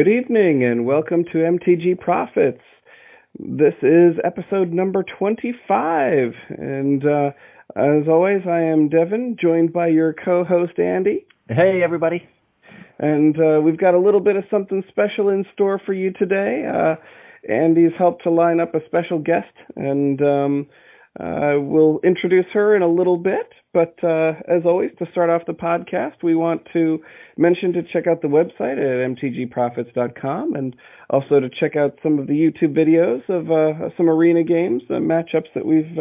Good evening and welcome to MTG-Profits. This is episode number 25, and as always, I am Devin, joined by your co-host Andy. Hey, everybody. And we've got a little bit of something special in store for you today. Andy's helped to line up a special guest, and we'll introduce her in a little bit. But as always, to start off the podcast, we want to mention to check out the website at MTG-Profits.com and also to check out some of the YouTube videos of some arena games, matchups that we've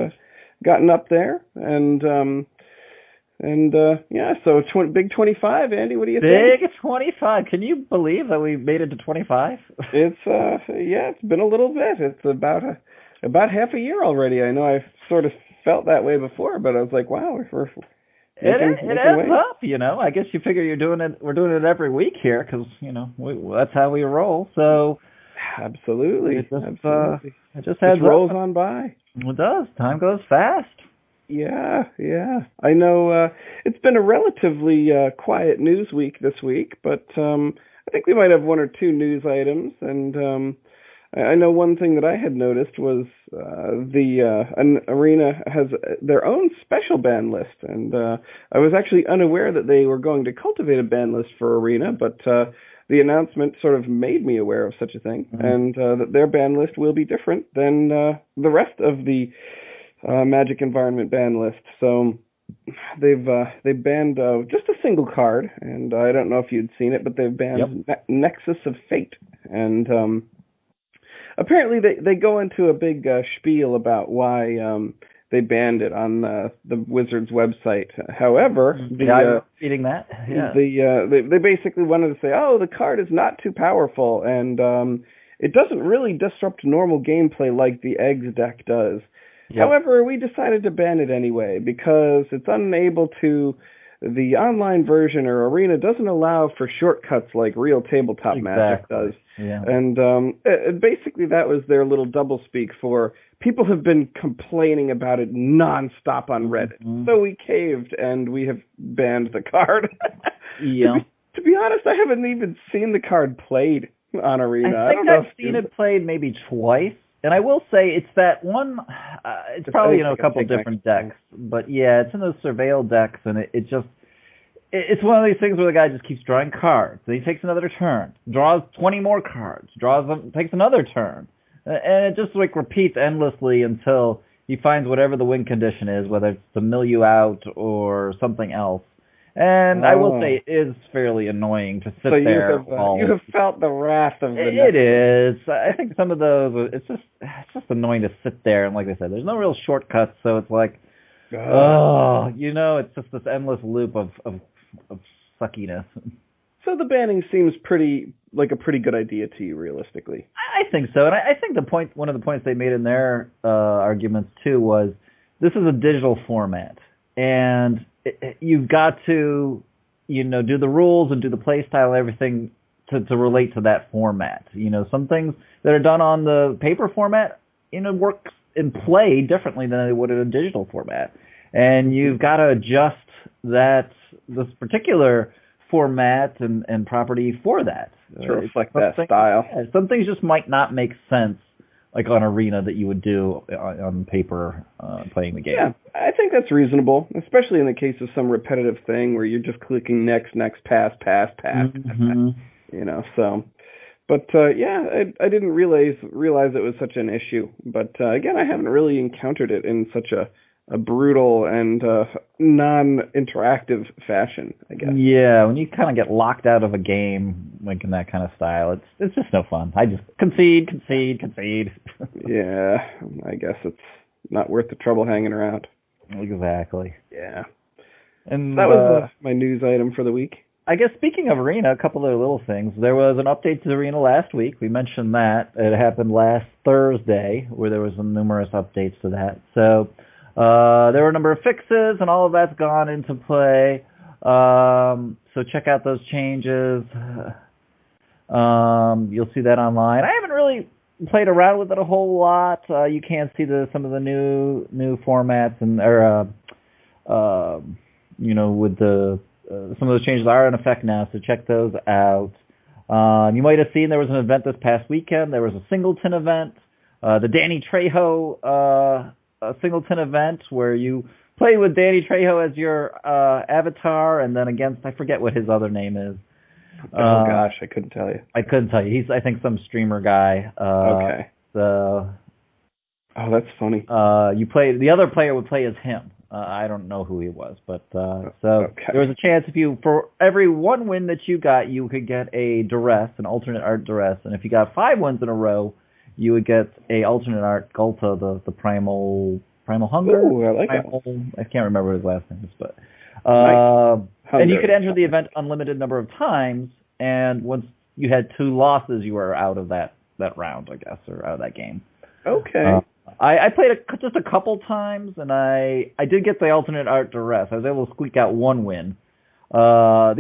gotten up there. So big 25, Andy, what do you think? Big 25. Can you believe that we made it to 25? It's been a little bit. It's about half a year already. I know I've sort of felt that way before, but I was like, wow, it adds up, you know. I guess you figure we're doing it every week here because, you know, that's how we roll. So absolutely. It just rolls on by. It does. Time goes fast. Yeah. I know it's been a relatively quiet news week this week, but I think we might have one or two news items, and I know one thing that I had noticed was an arena has their own special ban list, and I was actually unaware that they were going to cultivate a ban list for arena, but the announcement sort of made me aware of such a thing, and that their ban list will be different than the rest of the Magic environment ban list. So they've banned just a single card, and I don't know if you'd seen it, but they've banned Nexus of Fate, and apparently they go into a big spiel about why they banned it on the Wizards website. However, reading that, they basically wanted to say, oh, the card is not too powerful, and it doesn't really disrupt normal gameplay like the Eggs deck does. Yep. However, we decided to ban it anyway because it's unable to. The online version or arena doesn't allow for shortcuts like real tabletop Magic does. Yeah. And basically that was their little doublespeak for people have been complaining about it nonstop on Reddit. Mm-hmm. So we caved and we have banned the card. Yeah. To be honest, I haven't even seen the card played on arena. I think I've seen it played maybe twice. And I will say it's that one, it's probably, a couple different decks. But yeah, it's in those Surveil decks, and it's one of these things where the guy just keeps drawing cards. Then he takes another turn, draws 20 more cards, takes another turn. And it just repeats endlessly until he finds whatever the win condition is, whether it's to mill you out or something else. And I will say it is fairly annoying to sit there. You have felt the wrath of the It is. I think some of those, it's just annoying to sit there. And like I said, there's no real shortcuts, so it's like, it's just this endless loop of suckiness. So the banning seems like a pretty good idea to you, realistically. I think so. And I think one of the points they made in their arguments, too, was this is a digital format. And you've got to, do the rules and do the play style and everything to relate to that format. Some things that are done on the paper format, works and play differently than they would in a digital format. And you've got to adjust this particular format and property for that. To reflect that style. Yeah, some things just might not make sense, like on arena, that you would do on paper playing the game. Yeah, I think that's reasonable, especially in the case of some repetitive thing where you're just clicking next, pass. Mm-hmm. So. But, I didn't realize it was such an issue. But, again, I haven't really encountered it in such a brutal and non-interactive fashion, I guess. Yeah, when you kind of get locked out of a game, like in that kind of style, it's just no fun. I just concede. Yeah, I guess it's not worth the trouble hanging around. Exactly. Yeah. And that was my news item for the week. I guess speaking of Arena, a couple of little things. There was an update to the Arena last week. We mentioned that. It happened last Thursday, where there was some numerous updates to that. So there were a number of fixes, and all of that's gone into play. So check out those changes. You'll see that online. I haven't really played around with it a whole lot. You can see some of the new formats with the some of those changes are in effect now. So check those out. You might have seen there was an event this past weekend. There was a singleton event, the Danny Trejo singleton event, where you play with Danny Trejo as your avatar, and then against, I forget what his other name is. Oh gosh, I couldn't tell you. I couldn't tell you. He's, I think, some streamer guy. Okay. So. Oh, that's funny. The other player would play as him. I don't know who he was, but there was a chance for every one win that you got, you could get a duress, an alternate art duress, and if you got 5 wins in a row, you would get a alternate art Gulta, the primal hunger. Ooh, I like that. I can't remember what his last name is, but nice. And you could enter the event unlimited number of times, and once you had 2 losses, you were out of that round, I guess, or out of that game. Okay. I played just a couple times, and I did get the alternate art duress. I was able to squeak out 1 win. The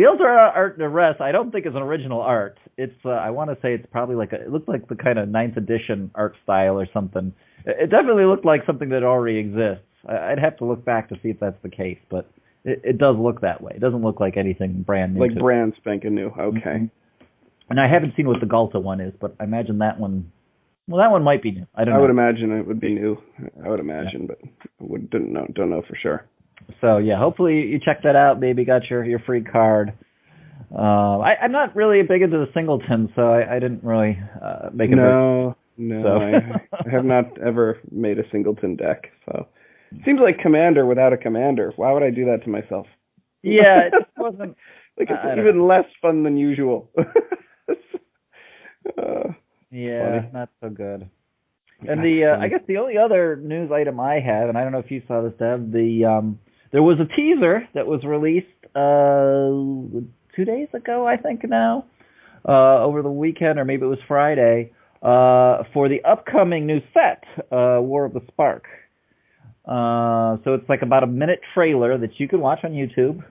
alternate art duress, I don't think is an original art. It's I want to say it's probably it looked like the kind of 9th edition art style or something. It definitely looked like something that already exists. I'd have to look back to see if that's the case, but it does look that way. It doesn't look like anything brand new. Like brand spanking new. Okay. Mm-hmm. And I haven't seen what the Galta one is, but I imagine that one. Well, that one might be new. I don't know. I would imagine it would be new. I would imagine, but don't know for sure. So yeah, hopefully you check that out. Maybe got your free card. I'm not really big into the singleton, so I didn't really make a No, so. I have not ever made a singleton deck. So it seems like commander without a commander. Why would I do that to myself? Yeah, it just wasn't. It's even less fun than usual. Yeah, funny. not so good. And I guess the only other news item I have, and I don't know if you saw this, Deb, there was a teaser that was released 2 days ago, I think now, over the weekend, or maybe it was Friday, for the upcoming new set, War of the Spark. So it's like about a minute trailer that you can watch on YouTube,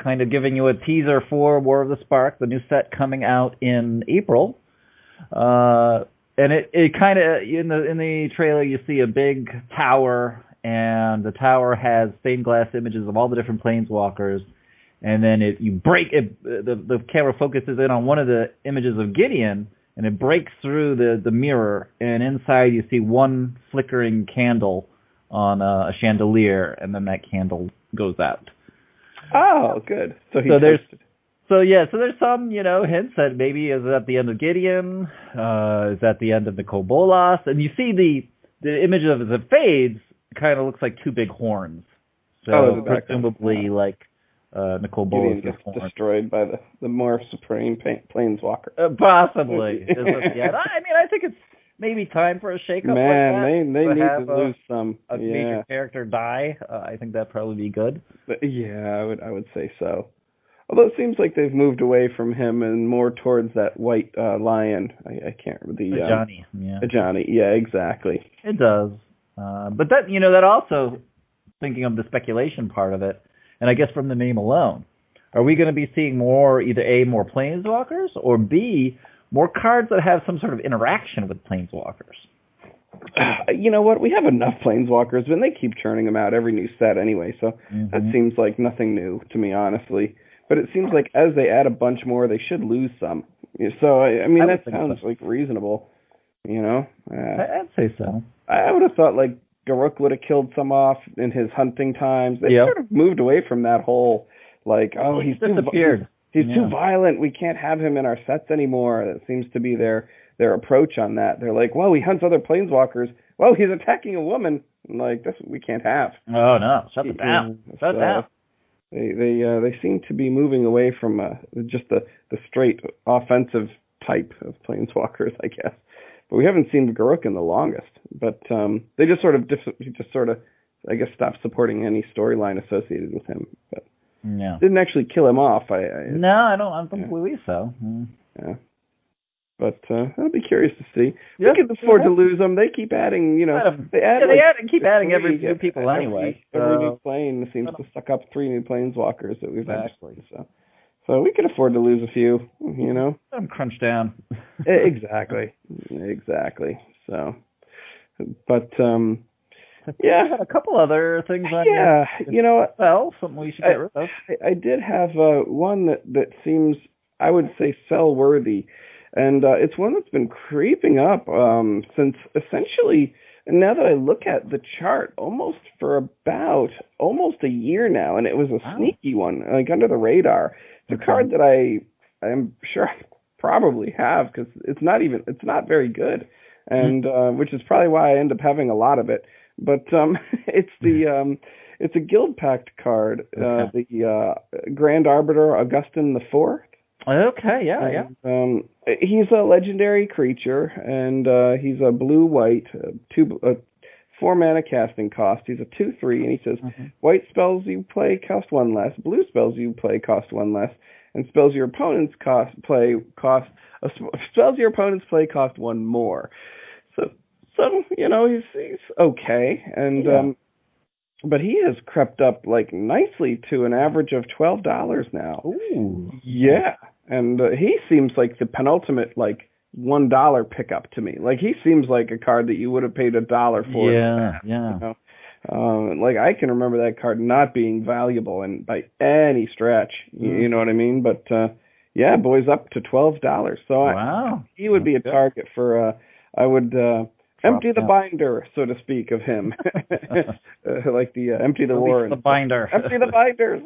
kind of giving you a teaser for War of the Spark, the new set coming out in April. And it kind of, in the trailer, you see a big tower, and the tower has stained glass images of all the different planeswalkers, and then the camera focuses in on one of the images of Gideon, and it breaks through the mirror, and inside you see one flickering candle on a chandelier, and then that candle goes out. Oh, good. So there's some, hints that maybe is it at the end of Gideon, is that the end of Nicol Bolas, and you see the image of it as it fades, kind of looks like 2 big horns. So presumably Nicol Bolas gets horns. Destroyed by the more supreme planeswalker. Possibly. I think it's maybe time for a shakeup. Man, they need to lose some. A major character die. I think that'd probably be good. But I would say so. Although it seems like they've moved away from him and more towards that white lion. I can't remember the Johnny. Yeah. Johnny. Yeah, exactly. It does. But that also, thinking of the speculation part of it, and I guess from the name alone, are we going to be seeing more, either A, more planeswalkers, or B, more cards that have some sort of interaction with planeswalkers? You know what? We have enough planeswalkers, and they keep churning them out every new set anyway, so that seems like nothing new to me, honestly. But it seems like as they add a bunch more, they should lose some. So, that sounds like reasonable, I'd say so. I would have thought, Garruk would have killed some off in his hunting times. They sort of moved away from that whole, he's disappeared. He's too violent. We can't have him in our sets anymore. That seems to be their approach on that. They're like, well, he hunts other planeswalkers. Well, he's attacking a woman. That's what we can't have. Oh, no. Shut it down. Shut it down. They seem to be moving away from just the straight offensive type of planeswalkers, I guess. But we haven't seen Garruk in the longest. But they just sort of I guess stopped supporting any storyline associated with him. But didn't actually kill him off. No, I don't believe so. Yeah. But I'll be curious to see. We can afford to lose them. They keep adding, they keep adding every few people anyway. Every new plane seems to suck up 3 new planeswalkers that we've had. So we can afford to lose a few, Let them crunch down. Exactly. So, but I had a couple other things on here. Something we should get rid of. I did have one that seems I would say sell worthy, and it's one that's been creeping up since essentially. And now that I look at the chart, almost for about almost a year now, and it was a sneaky one, like under the radar. It's a card that I'm sure I probably have because it's not very good, and which is probably why I end up having a lot of it. But it's a Guild Pact card, the Grand Arbiter Augustin the Fourth. Okay, yeah. He's a legendary creature, and he's a blue-white, 4-mana casting cost. He's a 2/3, and he says, white spells you play cost 1 less, blue spells you play cost 1 less, and spells your opponents play cost 1 more. So he's okay, and but he has crept up like nicely to an average of $12 now. Ooh. Yeah. And he seems like the penultimate, like, $1 pickup to me. Like, he seems like a card that you would have paid $1 for. Yeah. You know? Like, I can remember that card not being valuable and by any stretch. You know what I mean? But, boys, up to $12. So he would be a target for, I would empty the binder, so to speak, of him. Like the empty the war. The binder. Empty the binders.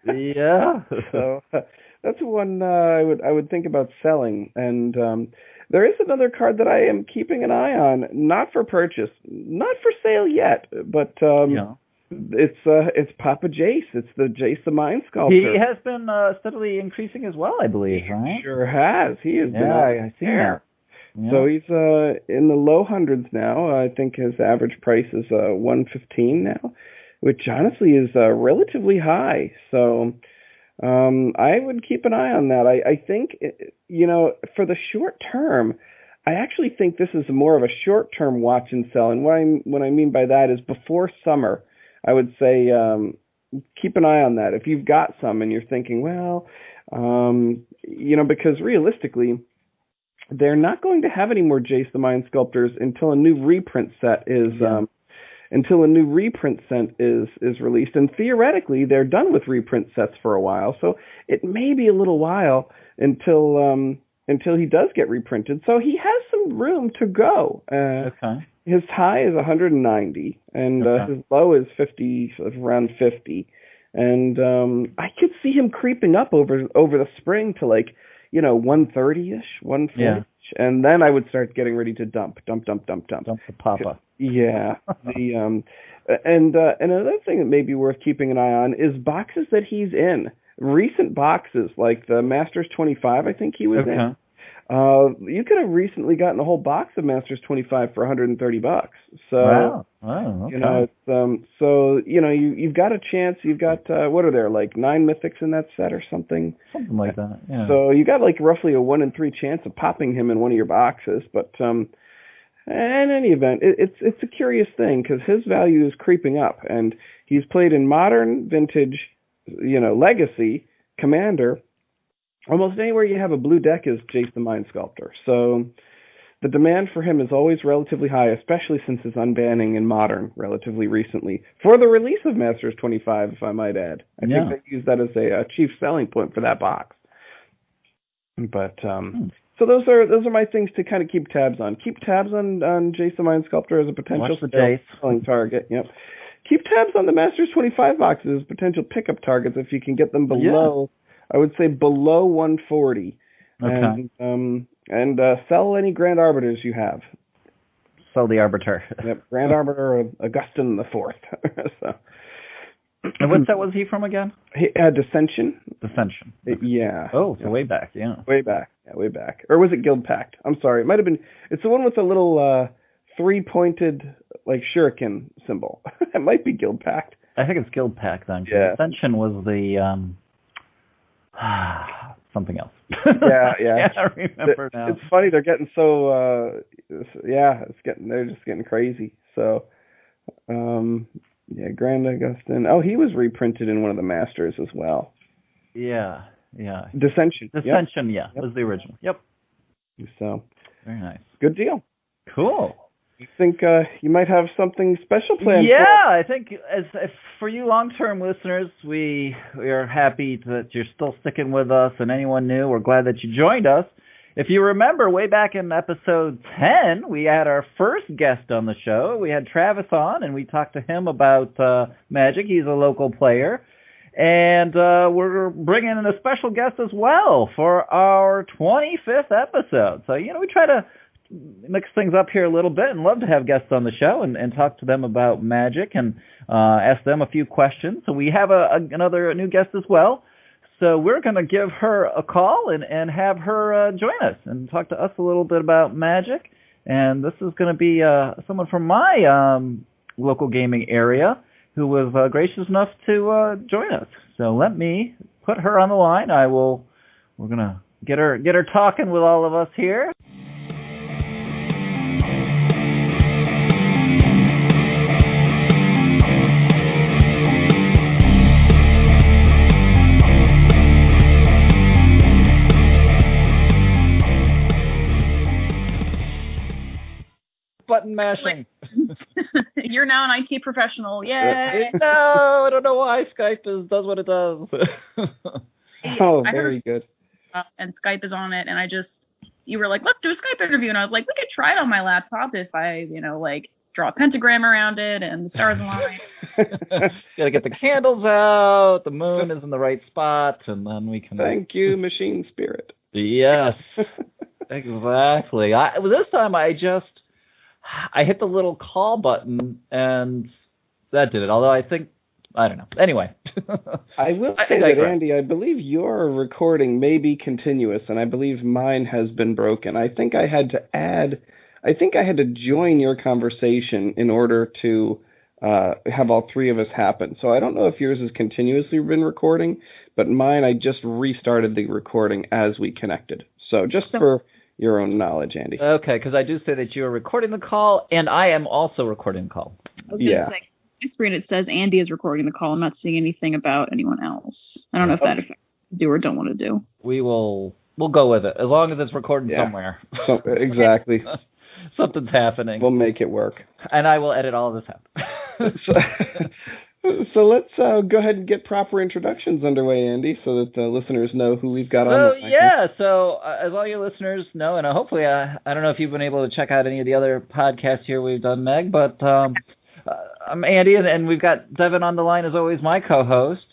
Yeah. So that's one I would think about selling. And there is another card that I am keeping an eye on, not for purchase, not for sale yet, but it's Papa Jace. It's the Jace the Mind Sculptor. He has been steadily increasing as well, I believe, right? He sure has. He has been I've seen that. Yeah. So he's in the low hundreds now. I think his average price is $115 now, which honestly is relatively high. So I would keep an eye on that. I think, for the short term, I actually think this is more of a short-term watch and sell. And what I mean by that is before summer, I would say keep an eye on that. If you've got some and you're thinking, well, because realistically, they're not going to have any more Jace the Mind Sculptors until a new reprint set is released. And theoretically, they're done with reprint sets for a while, so it may be a little while until he does get reprinted. So he has some room to go. His high is 190, and his low is 50, so around 50. And I could see him creeping up over the spring to 130-ish, 140-ish, and then I would start getting ready to dump. Dump the Papa. Yeah. And another thing that may be worth keeping an eye on is boxes that he's in. Recent boxes, like the Masters 25, I think he was in. You could have recently gotten a whole box of Masters 25 for $130. So, you've got a chance. You've got, what are there, like 9 Mythics in that set or something? Something like that, yeah. So you got like roughly a 1 in 3 chance of popping him in one of your boxes. But in any event, it's a curious thing because his value is creeping up. And he's played in Modern, Vintage, Legacy, Commander. Almost anywhere you have a blue deck is Jace the Mind Sculptor. So the demand for him is always relatively high, especially since his unbanning in Modern relatively recently. For the release of Masters 25, if I might add. I think they use that as a chief selling point for that box. But so those are my things to kind of keep tabs on. Keep tabs on Jace the Mind Sculptor as a potential selling target. Yep. Keep tabs on the Masters 25 boxes as potential pickup targets if you can get them below. I would say below 140. Okay. And sell any Grand Arbiters you have. Sell the Arbiter. Yep, Grand Arbiter Augustin the Fourth. So. And what set was he from again? Dissension. Dissension. Yeah. Oh, so way back, yeah. Way back. Yeah, way back. Or was it Guild Pact? I'm sorry. It might have been. It's the one with the little 3-pointed like shuriken symbol. It might be Guild Pact. I think it's Guild Pact then. Yeah. Dissension was the something else. Yeah. I remember now. It's funny they're getting so they're just getting crazy. So Grand Augustin. Oh, he was reprinted in one of the Masters as well. Yeah. Dissension, was the original. Yep. So very nice. Good deal. Cool. I think you might have something special planned for us. Yeah, I think if for you long-term listeners, we are happy that you're still sticking with us, and anyone new, we're glad that you joined us. If you remember, way back in episode 10, we had our first guest on the show. We had Travis on, and we talked to him about Magic. He's a local player. And we're bringing in a special guest as well for our 25th episode. So, we try to mix things up here a little bit and love to have guests on the show and talk to them about Magic and ask them a few questions. So we have another new guest as well. So we're going to give her a call and have her join us and talk to us a little bit about Magic. And this is going to be someone from my local gaming area who was gracious enough to join us. So let me put her on the line. We're going to get her talking with all of us here. Button mashing. You're now an IT professional. Yay! No, I don't know why Skype does what it does. Very good. And Skype is on it, and you were like, let's do a Skype interview, and I was like, we could try it on my laptop if I, draw a pentagram around it and the stars align. Gotta get the candles out, the moon is in the right spot, and then we can... Thank you, machine spirit. Yes, exactly. This time I hit the little call button, and that did it. Although I don't know. Anyway. I will say that, Andy, I believe your recording may be continuous, and I believe mine has been broken. I think I had to join your conversation in order to have all three of us happen. So I don't know if yours has continuously been recording, but mine, I just restarted the recording as we connected. So for your own knowledge, Andy. Okay, because I do say that you are recording the call, and I am also recording the call. Yeah. On my screen it says Andy is recording the call. I'm not seeing anything about anyone else. I don't know if that affects do or don't want to do. We'll go with it as long as it's recorded somewhere. Exactly. Something's happening. We'll make it work. And I will edit all of this out. So let's go ahead and get proper introductions underway, Andy, so that the listeners know who we've got on the line. So as all your listeners know, and hopefully, I don't know if you've been able to check out any of the other podcasts here we've done, Meg, but I'm Andy, and we've got Devin on the line as always, my co-host.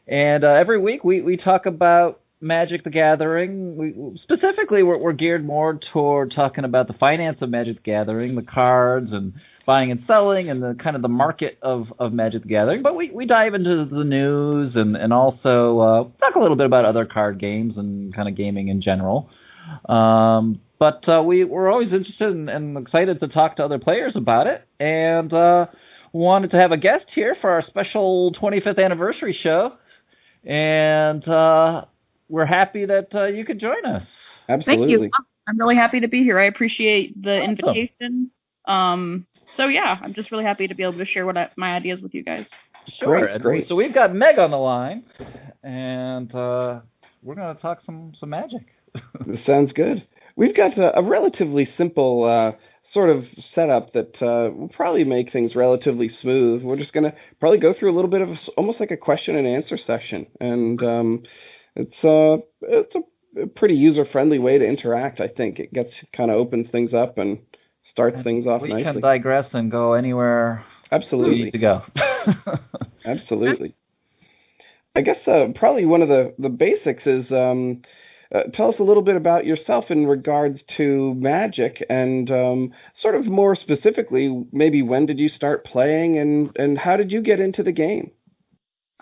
And every week we talk about Magic the Gathering. Specifically, we're geared more toward talking about the finance of Magic the Gathering, the cards, and buying and selling, and the kind of the market of Magic the Gathering. But we dive into the news and also talk a little bit about other card games and kind of gaming in general. But we're always interested and excited to talk to other players about it, and wanted to have a guest here for our special 25th anniversary show. And we're happy that you could join us. Absolutely. Thank you. I'm really happy to be here. I appreciate the invitation. So yeah, I'm just really happy to be able to share my ideas with you guys. Sure. Great. So we've got Meg on the line, and we're going to talk some Magic. Sounds good. We've got a relatively simple sort of setup that will probably make things relatively smooth. We're just going to probably go through a little bit of almost like a question and answer session, and it's a pretty user-friendly way to interact. I think it kind of opens things up and starts things off nicely. We can digress and go anywhere. Absolutely. We need to go. Absolutely. I guess probably one of the basics is tell us a little bit about yourself in regards to Magic, and sort of more specifically, maybe when did you start playing, and how did you get into the game?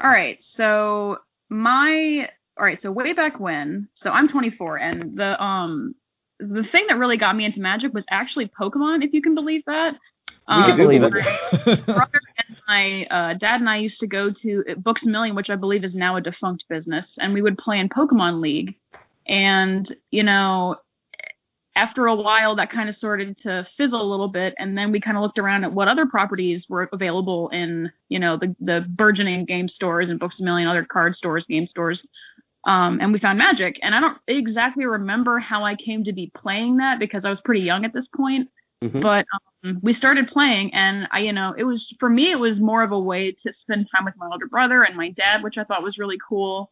All right. So way back when, so I'm 24, and the thing that really got me into Magic was actually Pokemon, if you can believe that. We can believe it. My brother and my dad and I used to go to Books A Million, which I believe is now a defunct business, and we would play in Pokemon League. And, after a while, that kind of started to fizzle a little bit, and then we kind of looked around at what other properties were available in, the burgeoning game stores and Books A Million, other card stores, game stores. And we found Magic, and I don't exactly remember how I came to be playing that because I was pretty young at this point. But we started playing, and it was, for me, it was more of a way to spend time with my older brother and my dad, which I thought was really cool.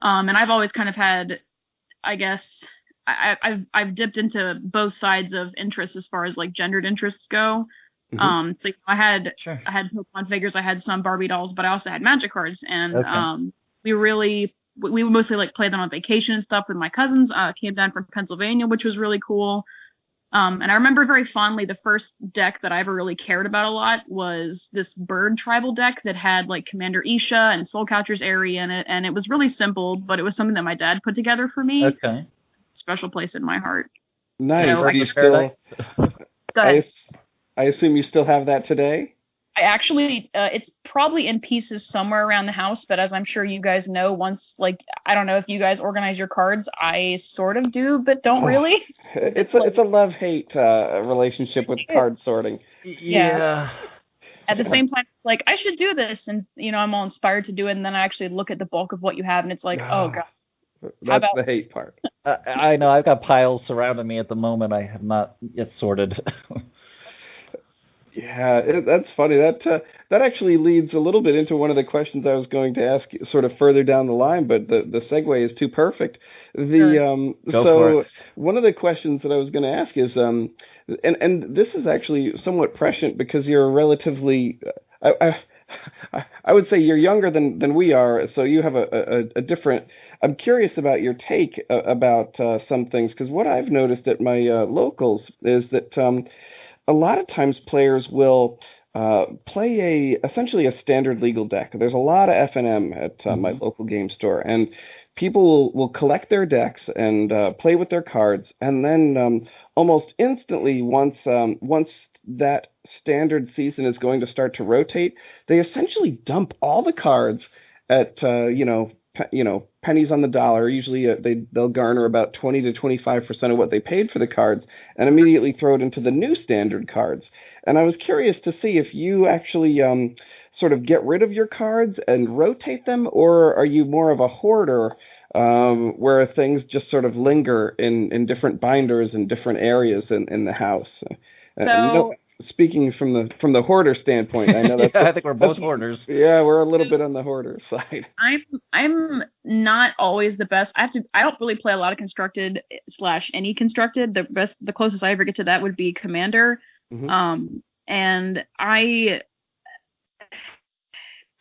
And I've always kind of had, I guess, I've dipped into both sides of interests as far as like gendered interests go. So I had Pokemon figures, I had some Barbie dolls, but I also had Magic cards, and we would mostly like play them on vacation and stuff with my cousins. Came down from Pennsylvania, which was really cool. And I remember very fondly the first deck that I ever really cared about a lot was this bird tribal deck that had like Commander Isha and Soulcatcher's Airy in it, and it was really simple, but it was something that my dad put together for me. Okay. Special place in my heart. Nice. Do you still? Go ahead. I assume you still have that today? I actually, it's probably in pieces somewhere around the house, but as I'm sure you guys know, once, like, I don't know if you guys organize your cards, I sort of do, but don't really. It's a love-hate relationship with card sorting. Yeah. At the same time, like, I should do this, and, I'm all inspired to do it, and then I actually look at the bulk of what you have, and it's like, oh, God. That's the hate part. I know. I've got piles surrounding me at the moment. I have not yet sorted. Yeah, that's funny. That actually leads a little bit into one of the questions I was going to ask you sort of further down the line, but the segue is too perfect. Go for it. One of the questions that I was going to ask is, and this is actually somewhat prescient because you're relatively, I would say you're younger than we are, so you have a different. I'm curious about your take about some things, because what I've noticed at my locals is that a lot of times players will play essentially a standard legal deck. There's a lot of F&M at my local game store, and people will collect their decks and play with their cards, and then almost instantly, once that standard season is going to start to rotate, they essentially dump all the cards at pennies on the dollar. Usually they'll garner about 20 to 25% of what they paid for the cards and immediately throw it into the new standard cards. And I was curious to see if you actually sort of get rid of your cards and rotate them, or are you more of a hoarder where things just sort of linger in different binders in different areas in the house? Speaking from the hoarder standpoint, I know I think we're both hoarders. Yeah, we're a little bit on the hoarder side. I'm not always the best. I don't really play a lot of constructed / any constructed. The closest I ever get to that would be Commander. And I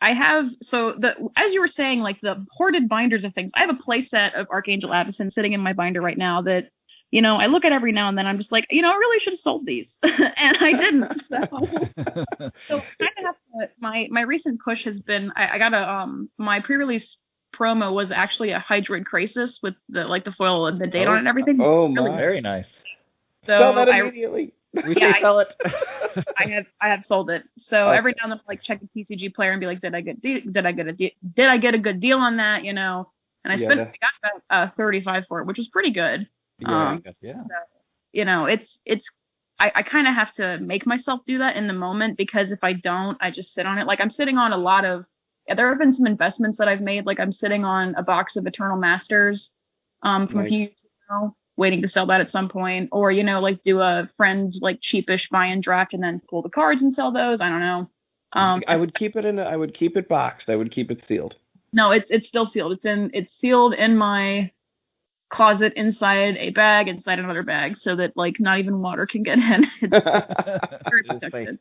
have, as you were saying, like the hoarded binders of things. I have a play set of Archangel Avacyn sitting in my binder right now that, I look at every now and then. I'm just like, I really should have sold these, and I didn't. So kind of have to, my recent push has been I got my pre-release promo was actually a Hydroid Crisis with the foil and the date on it and everything. Oh my, really very nice. So sell that immediately. We say sell it. I have sold it. So every now and then, I check the TCG player and be like, did I get a good deal on that? And I got about 35 for it, which was pretty good. Yeah. So, I kind of have to make myself do that in the moment, because if I don't, I just sit on it. Like, I'm sitting on a lot of. There have been some investments that I've made. Like, I'm sitting on a box of Eternal Masters from a few years ago, waiting to sell that at some point, or do a friend cheapish buy and draft and then pull the cards and sell those. I don't know. I would keep it boxed. I would keep it sealed. No, it's still sealed. It's sealed in my closet, inside a bag, inside another bag, so that not even water can get in. It's very protected.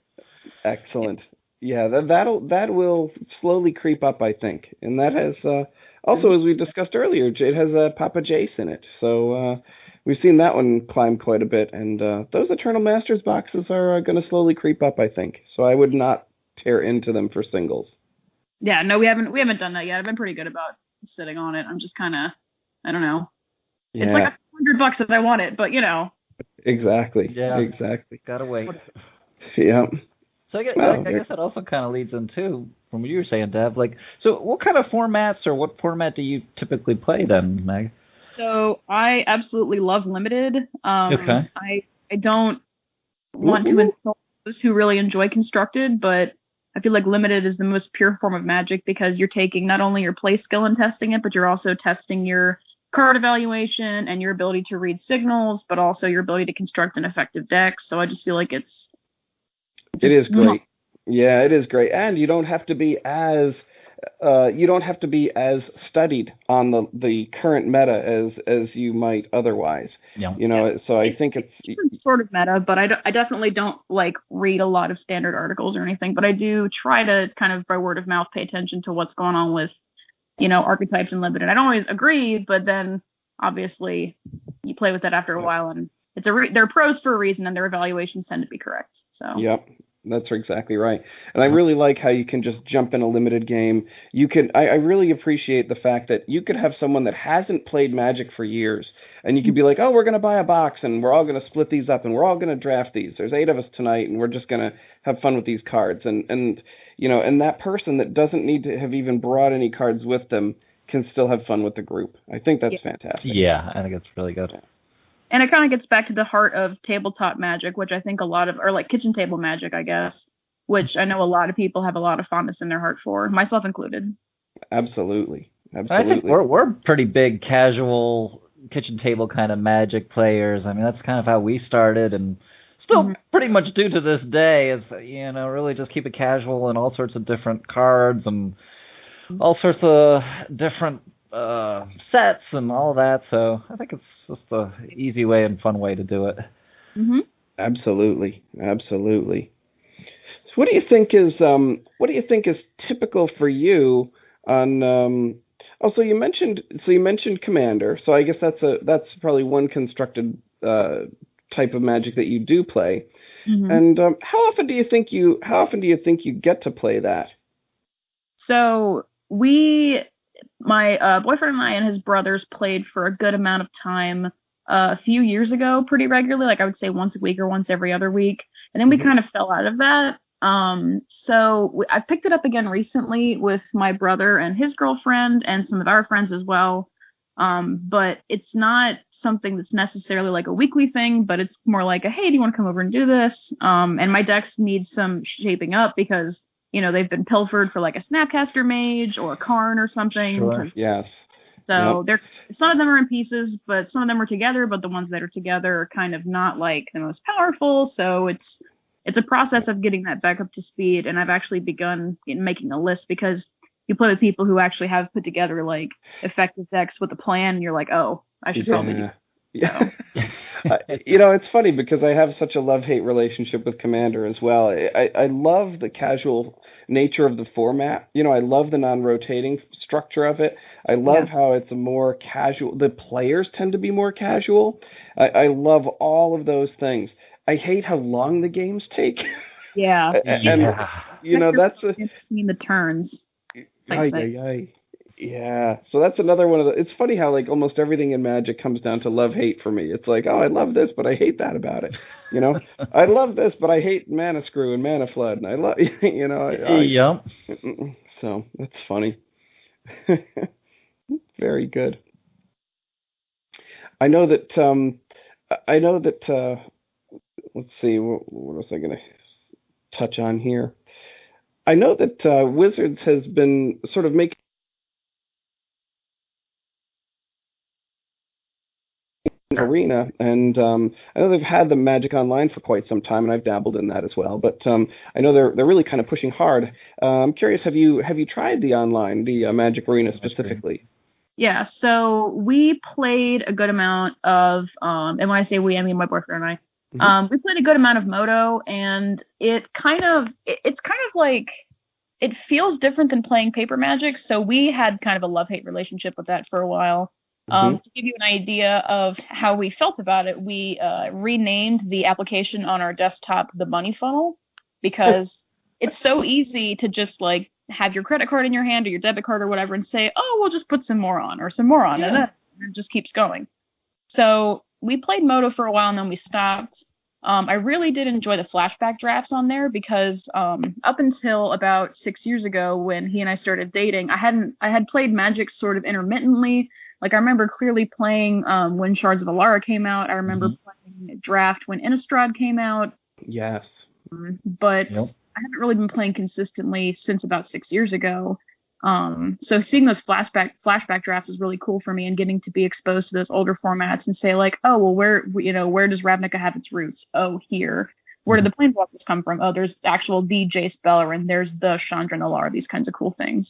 Excellent. Yeah, that will slowly creep up, I think, and that has also, as we discussed earlier, it has Papa Jace in it, so we've seen that one climb quite a bit, and those Eternal Masters boxes are going to slowly creep up, I think. So I would not tear into them for singles. Yeah, no, we haven't done that yet. I've been pretty good about sitting on it. I'm just kind of, I don't know. Yeah. It's like $100 if I want it, but Exactly. Yeah. Exactly. Gotta wait. Yeah. So I guess that also kind of leads into, from what you were saying, Deb, so what kind of formats, or what format do you typically play then, Meg? So I absolutely love Limited. Okay. I don't want to insult those who really enjoy Constructed, but I feel like Limited is the most pure form of Magic, because you're taking not only your play skill and testing it, but you're also testing your card evaluation and your ability to read signals, but also your ability to construct an effective deck. So I just feel like it is great. Yeah, it is great, and you don't have to be as studied on the current meta as you might otherwise. Yeah. So I think it's sort of meta, but I definitely don't like read a lot of standard articles or anything, but I do try to kind of by word of mouth pay attention to what's going on with archetypes and limited. I don't always agree, but then obviously you play with it after a while, and they're pros for a reason, and their evaluations tend to be correct. So. Yep. That's exactly right. And I really like how you can just jump in a limited game. I really appreciate the fact that you could have someone that hasn't played Magic for years, and you could be like, oh, we're going to buy a box, and we're all going to split these up, and we're all going to draft these. There's 8 of us tonight, and we're just going to have fun with these cards. And that person that doesn't need to have even brought any cards with them can still have fun with the group. I think that's fantastic. Yeah, I think it's really good. And it kind of gets back to the heart of tabletop Magic, which I think or like kitchen table Magic, I guess, which I know a lot of people have a lot of fondness in their heart for, myself included. Absolutely. I think we're pretty big casual kitchen table kind of Magic players. I mean, that's kind of how we started, and still pretty much do to this day. Is really just keep it casual and all sorts of different cards and all sorts of different sets and all that. So I think it's just a easy way and fun way to do it. Mm-hmm. Absolutely. So what do you think is typical for you on? So you mentioned Commander. So I guess that's probably one constructed type of Magic that you do play. Mm-hmm. And how often do you think you get to play that? So my boyfriend and I and his brothers played for a good amount of time a few years ago, pretty regularly, like I would say once a week or once every other week. And then we kind of fell out of that. So I picked it up again recently with my brother and his girlfriend and some of our friends as well. But it's not something that's necessarily like a weekly thing, but it's more like hey, do you want to come over and do this? And my decks need some shaping up because they've been pilfered for like a Snapcaster Mage or a Karn or something. Sure. Yes. So some of them are in pieces, but some of them are together. But the ones that are together are kind of not like the most powerful. So it's a process of getting that back up to speed. And I've actually begun making a list because you play with people who actually have put together like effective decks with a plan. And you're like, oh, I should probably do. Yeah. It's funny because I have such a love-hate relationship with Commander as well. I love the casual nature of the format. I love the non-rotating structure of it. I love how it's a more casual. The players tend to be more casual. I love all of those things. I hate how long the games take. Yeah. And that's between the turns. Yeah, so that's another one of the. It's funny how like almost everything in Magic comes down to love-hate for me. It's like, oh, I love this, but I hate that about it. I love this, but I hate Mana Screw and Mana Flood, and I love, So that's funny. Very good. I know that. Let's see. What was I going to touch on here? I know that Wizards has been sort of making Arena, and I know they've had the Magic Online for quite some time, and I've dabbled in that as well. But I know they're really kind of pushing hard. I'm curious, have you tried the online, the Magic Arena specifically? Yeah, so we played a good amount of, and when I say we, I mean my boyfriend and I. Mm-hmm. We played a good amount of Moto, and it's kind of like, it feels different than playing paper Magic. So we had kind of a love-hate relationship with that for a while. To give you an idea of how we felt about it, we renamed the application on our desktop the Money Funnel because it's so easy to just like have your credit card in your hand or your debit card or whatever and say, oh, we'll just put some more on or some more on, and then it just keeps going. So we played Moto for a while and then we stopped. I really did enjoy the flashback drafts on there because up until about 6 years ago when he and I started dating, I had played Magic sort of intermittently. Like I remember clearly playing when Shards of Alara came out. I remember playing Draft when Innistrad came out. Yes. But I haven't really been playing consistently since about 6 years ago. So seeing those flashback drafts is really cool for me, and getting to be exposed to those older formats and say like, oh, well, where does Ravnica have its roots? Oh, here. Where did the Planeswalkers come from? Oh, there's actual the Jace Beleren, there's the Chandra Nalaar, these kinds of cool things.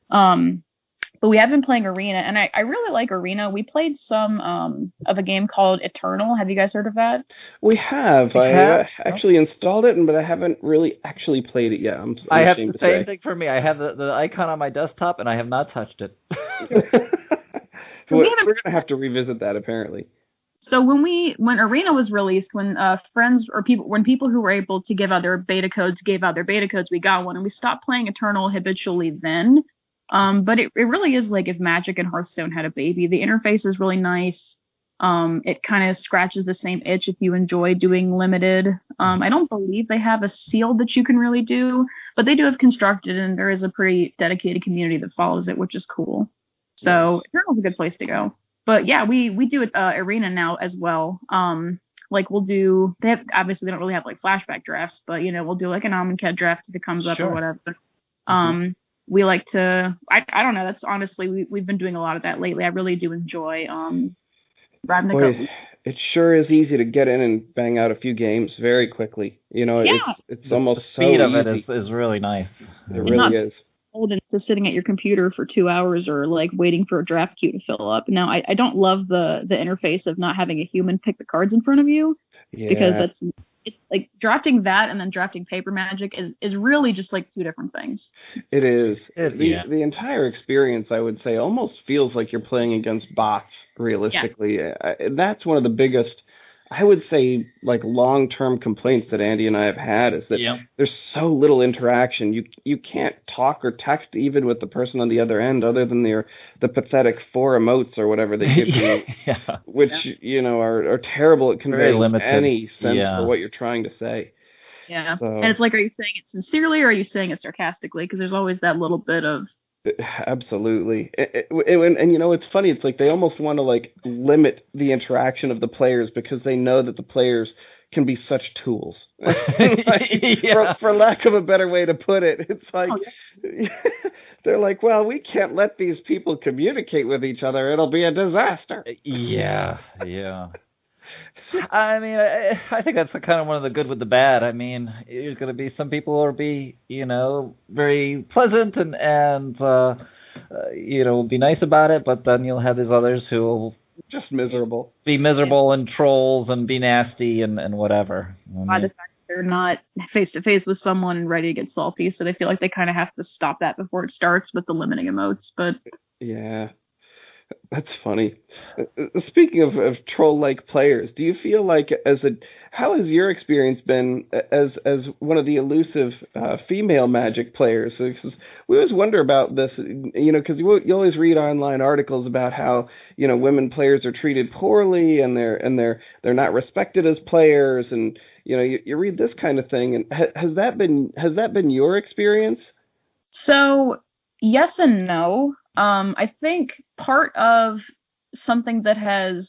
But we have been playing Arena, and I really like Arena. We played some of a game called Eternal. Have you guys heard of that? We have. I actually installed it, but I haven't really actually played it yet. I have the same thing for me. I have the icon on my desktop, and I have not touched it. We're going to have to revisit that, apparently. So when Arena was released, when people who were able to give out their beta codes gave out their beta codes, we got one, and we stopped playing Eternal habitually then. But it really is like if Magic and Hearthstone had a baby. The interface is really nice. It kind of scratches the same itch if you enjoy doing limited. I don't believe they have a sealed that you can really do, but they do have constructed, and there is a pretty dedicated community that follows it, which is cool. So Eternal's a good place to go. But yeah, we do Arena now as well. Like obviously they don't really have like flashback drafts, but we'll do like an Amonkhet draft if it comes up or whatever. We like to, I don't know, that's honestly, we've been doing a lot of that lately. I really do enjoy Ravnica. Boy, it sure is easy to get in and bang out a few games very quickly. It's almost the speed so of easy. it is really nice. It really is. Old and just sitting at your computer for 2 hours or like waiting for a draft queue to fill up. Now, I don't love the interface of not having a human pick the cards in front of you, because it's like drafting that and then drafting paper Magic is really just like two different things. It is. The entire experience, I would say, almost feels like you're playing against bots, realistically. Yeah. That's one of the biggest, I would say, like long-term complaints that Andy and I have had, is that there's so little interaction. You can't talk or text even with the person on the other end, other than the pathetic 4 emotes or whatever they give you, which are terrible at conveying any sense for what you're trying to say. Yeah, so, and it's like, are you saying it sincerely or are you saying it sarcastically? Because there's always that little bit of. Absolutely. And it's funny, it's like they almost want to like limit the interaction of the players because they know that the players can be such tools. For lack of a better way to put it, it's like they're like, well, we can't let these people communicate with each other. It'll be a disaster. Yeah. I mean, I think that's kind of one of the good with the bad. I mean, there's going to be some people who will be, very pleasant and will be nice about it, but then you'll have these others who will just miserable, be miserable and trolls and be nasty and whatever. By the fact that they're not face to face with someone and ready to get salty, so they feel like they kind of have to stop that before it starts with the limiting emotes. But yeah. That's funny. Speaking of troll-like players, do you feel like how has your experience been as one of the elusive female Magic players? Because we always wonder about this, because you always read online articles about how women players are treated poorly and they're not respected as players, and you read this kind of thing. And has that been your experience? So yes and no. I think part of something that has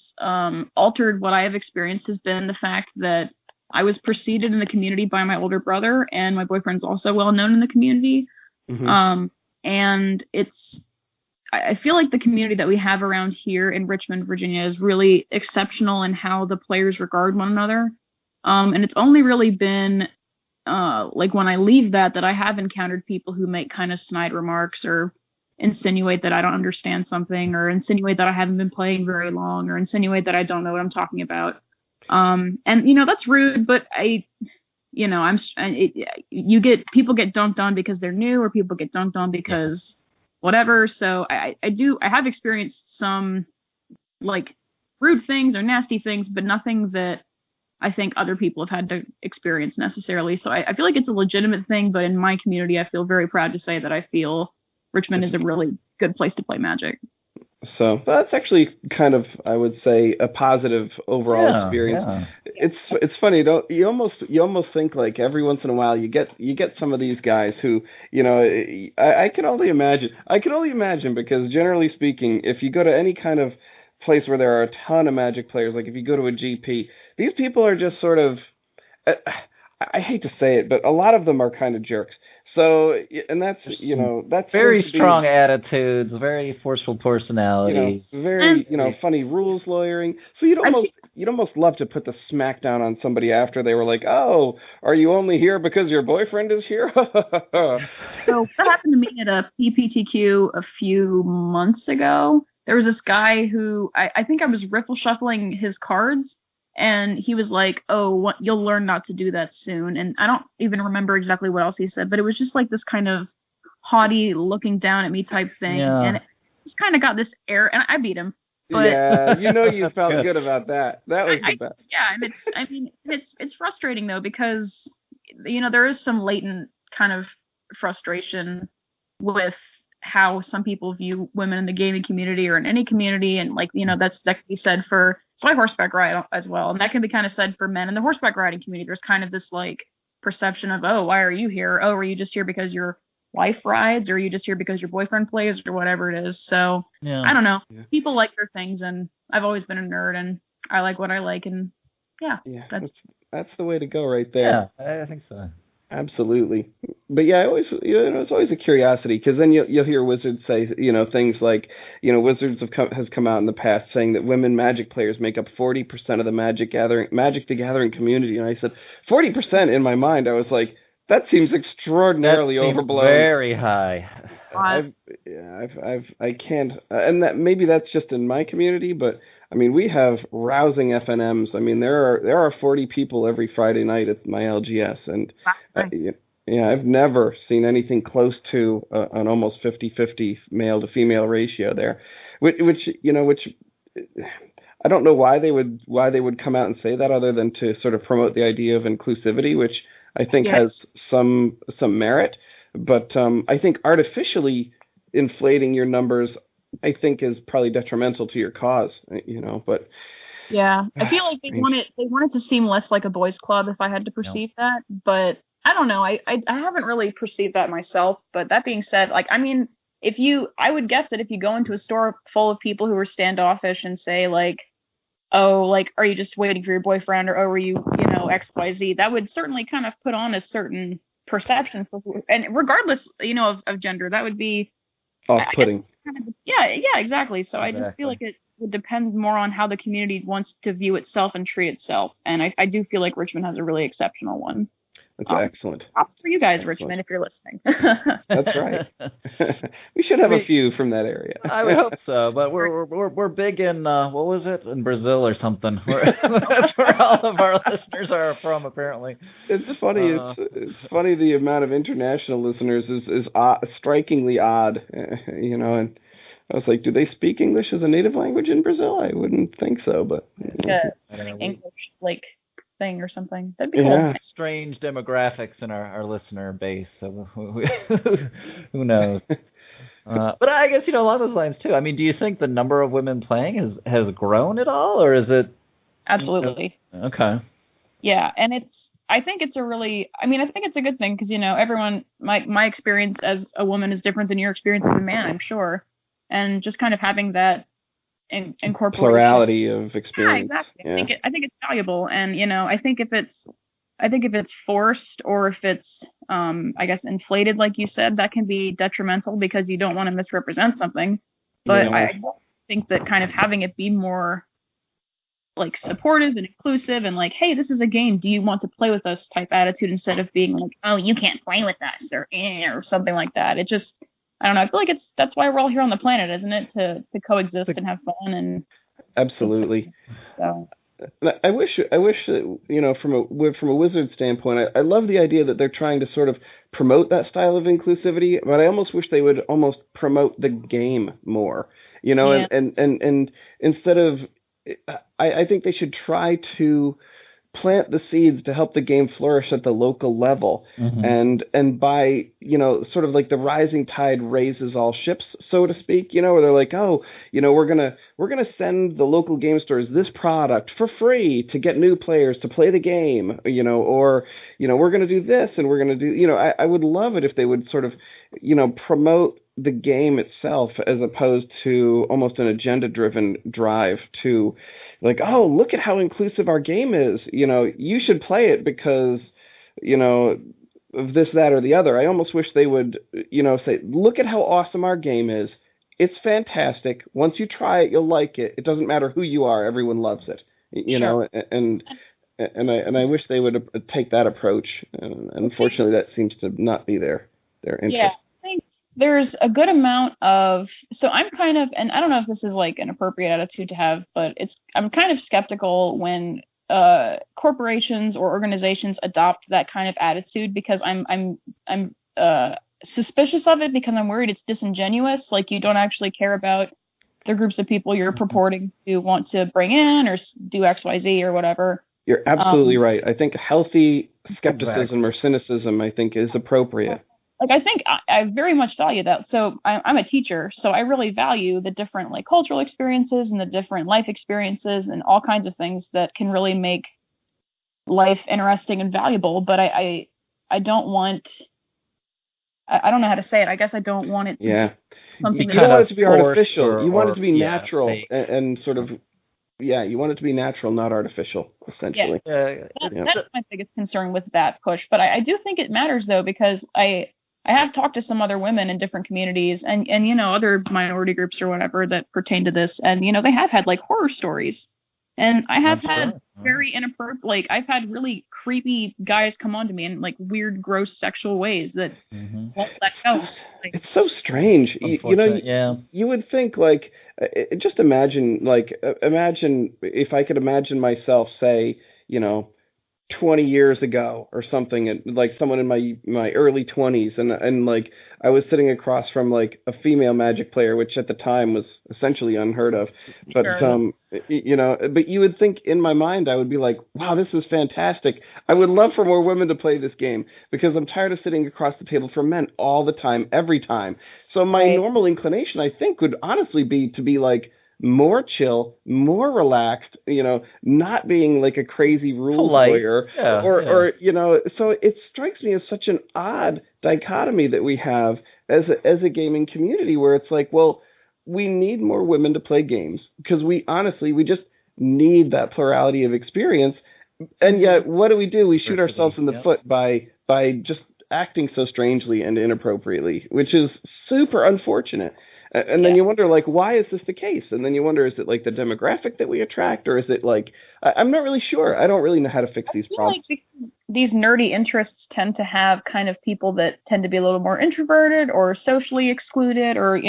altered what I have experienced has been the fact that I was preceded in the community by my older brother, and my boyfriend's also well known in the community. Mm-hmm. And I feel like the community that we have around here in Richmond, Virginia, is really exceptional in how the players regard one another. And it's only really been like when I leave that I have encountered people who make kind of snide remarks or insinuate that I don't understand something, or insinuate that I haven't been playing very long, or insinuate that I don't know what I'm talking about. And that's rude, but people get dunked on because they're new, or people get dunked on because whatever. So I have experienced some like rude things or nasty things, but nothing that I think other people have had to experience necessarily. So I feel like it's a legitimate thing, but in my community, I feel very proud to say that I feel Richmond is a really good place to play Magic. So that's actually kind of, I would say, a positive overall experience. Yeah. It's funny, you almost think like every once in a while you get some of these guys who, I can only imagine because generally speaking, if you go to any kind of place where there are a ton of Magic players, like if you go to a GP, these people are just sort of, I hate to say it, but a lot of them are kind of jerks. So, and that's, that's very strong attitudes, very forceful personalities, very, funny rules lawyering. So you'd almost love to put the smackdown on somebody after they were like, "Oh, are you only here because your boyfriend is here?" So that happened to me at a PPTQ a few months ago. There was this guy who I think I was riffle shuffling his cards, and he was like, "Oh, you'll learn not to do that soon." And I don't even remember exactly what else he said, but it was just like this kind of haughty, looking down at me type thing, and it just kind of got this air. And I beat him. But, yeah, you felt good about that. That was the best. Yeah, and it's frustrating though, because there is some latent kind of frustration with how some people view women in the gaming community or in any community, and that can be said for I horseback ride as well, and that can be kind of said for men in the horseback riding community. There's kind of this like perception of, oh, why are you here? Oh, are you just here because your wife rides, or are you just here because your boyfriend plays, or whatever it is? So I don't know. Yeah. People like their things, and I've always been a nerd, and I like what I like, and that's the way to go right there. Yeah, I think so. Absolutely. But yeah, it's always a curiosity, because then you'll hear Wizards say, things like, Wizards has come out in the past saying that women Magic players make up 40% of the Magic the Gathering community. And I said, 40% in my mind, I was like, that seems extraordinarily overblown. Very high. I can't, and that maybe that's just in my community, but I mean, we have rousing FNMs. I mean, there are 40 people every Friday night at my LGS, and I've never seen anything close to an almost 50-50 male to female ratio there, which I don't know why they would come out and say that, other than to sort of promote the idea of inclusivity, which I think has some merit, but I think artificially inflating your numbers, I think, is probably detrimental to your cause, but yeah, I feel like they wanted to seem less like a boys' club, if I had to perceive that, but I don't know. I haven't really perceived that myself. But that being said, I would guess that if you go into a store full of people who are standoffish and say like, oh, like, are you just waiting for your boyfriend, or are you, XYZ, that would certainly kind of put on a certain perception, and regardless, of gender, that would be off-putting. Yeah, exactly. So I just feel like it would depend more on how the community wants to view itself and treat itself. And I do feel like Richmond has a really exceptional one. That's excellent. For you guys, Richmond, if you're listening. That's right. We should have a few from that area. I would hope so, but we're big in what was it, in Brazil or something? That's where all of our listeners are from, apparently. It's funny. It's funny, the amount of international listeners is strikingly odd. And I was like, do they speak English as a native language in Brazil? I wouldn't think so, but English thing or something. That'd be cool. Strange demographics in our listener base. So who knows? But I guess along those lines too. I mean, do you think the number of women playing has grown at all, or is it? Absolutely. Okay. Yeah, and I think it's a good thing, because everyone, my experience as a woman is different than your experience as a man, I'm sure, and just kind of having that incorporation. Plurality of experience. Yeah, exactly. Yeah. I think it's valuable, and I think if it's forced, or if it's inflated, like you said, that can be detrimental, because you don't want to misrepresent something. But I think that kind of having it be more like supportive and inclusive, and like, hey, this is a game, do you want to play with us type attitude, instead of being like, oh, you can't play with us, or something like that. It just, I don't know. I feel like that's why we're all here on the planet, isn't it? To coexist and have fun. And absolutely. So I wish from a Wizard standpoint, I love the idea that they're trying to sort of promote that style of inclusivity, but I almost wish they would almost promote the game more. And instead of, I think they should try to plant the seeds to help the game flourish at the local level. Mm-hmm. And by, sort of like the rising tide raises all ships, so to speak, where they're like, oh, we're going to send the local game stores this product for free to get new players to play the game, or, we're going to do this, and we're going to do, I would love it if they would sort of, promote the game itself, as opposed to almost an agenda-driven drive to, like, oh, look at how inclusive our game is. You should play it because, of this, that, or the other. I almost wish they would, say, look at how awesome our game is. It's fantastic. Once you try it, you'll like it. It doesn't matter who you are; everyone loves it. Sure. And I wish they would take that approach. And unfortunately, that seems to not be their interest. Yeah, I think there's a good amount of. So I'm kind of, and I don't know if this is like an appropriate attitude to have, but I'm kind of skeptical when corporations or organizations adopt that kind of attitude, because I'm suspicious of it, because I'm worried it's disingenuous. Like, you don't actually care about the groups of people you're purporting to want to bring in or do X, Y, Z or whatever. You're absolutely right. I think healthy skepticism or cynicism, I think, is appropriate. Like, I think I very much value that. So I'm a teacher, so I really value the different like cultural experiences and the different life experiences and all kinds of things that can really make life interesting and valuable. But I don't want. I don't know how to say it. I guess I don't want it to be something you don't want it to be artificial. You want it to be natural and sort of, you want it to be natural, not artificial, essentially. That's my biggest concern with that push. But I do think it matters, though, because I have talked to some other women in different communities and other minority groups or whatever that pertain to this. And, they have had like horror stories. And I have had very inappropriate, like, I've had really creepy guys come on to me in like weird, gross sexual ways that won't let go. Like, it's so strange. You would think, like, just imagine if I could imagine myself, say, 20 years ago or something, and like someone in my early 20s, and like I was sitting across from like a female Magic player, which at the time was essentially unheard of. But but you would think in my mind I would be like, wow, this is fantastic. I would love for more women to play this game, because I'm tired of sitting across the table from men all the time, every time. So my normal inclination, I think, would honestly be to be like more chill, more relaxed, not being like a crazy rules lawyer, or so it strikes me as such an odd dichotomy that we have as a gaming community, where it's like, well, we need more women to play games because we just need that plurality of experience, and yet what do? We shoot ourselves in the foot by just acting so strangely and inappropriately, which is super unfortunate. And then you wonder, like, why is this the case? And then you wonder, is it like the demographic that we attract, or is it like, I'm not really sure. I don't really know how to fix these problems. Like these nerdy interests tend to have kind of people that tend to be a little more introverted or socially excluded, or,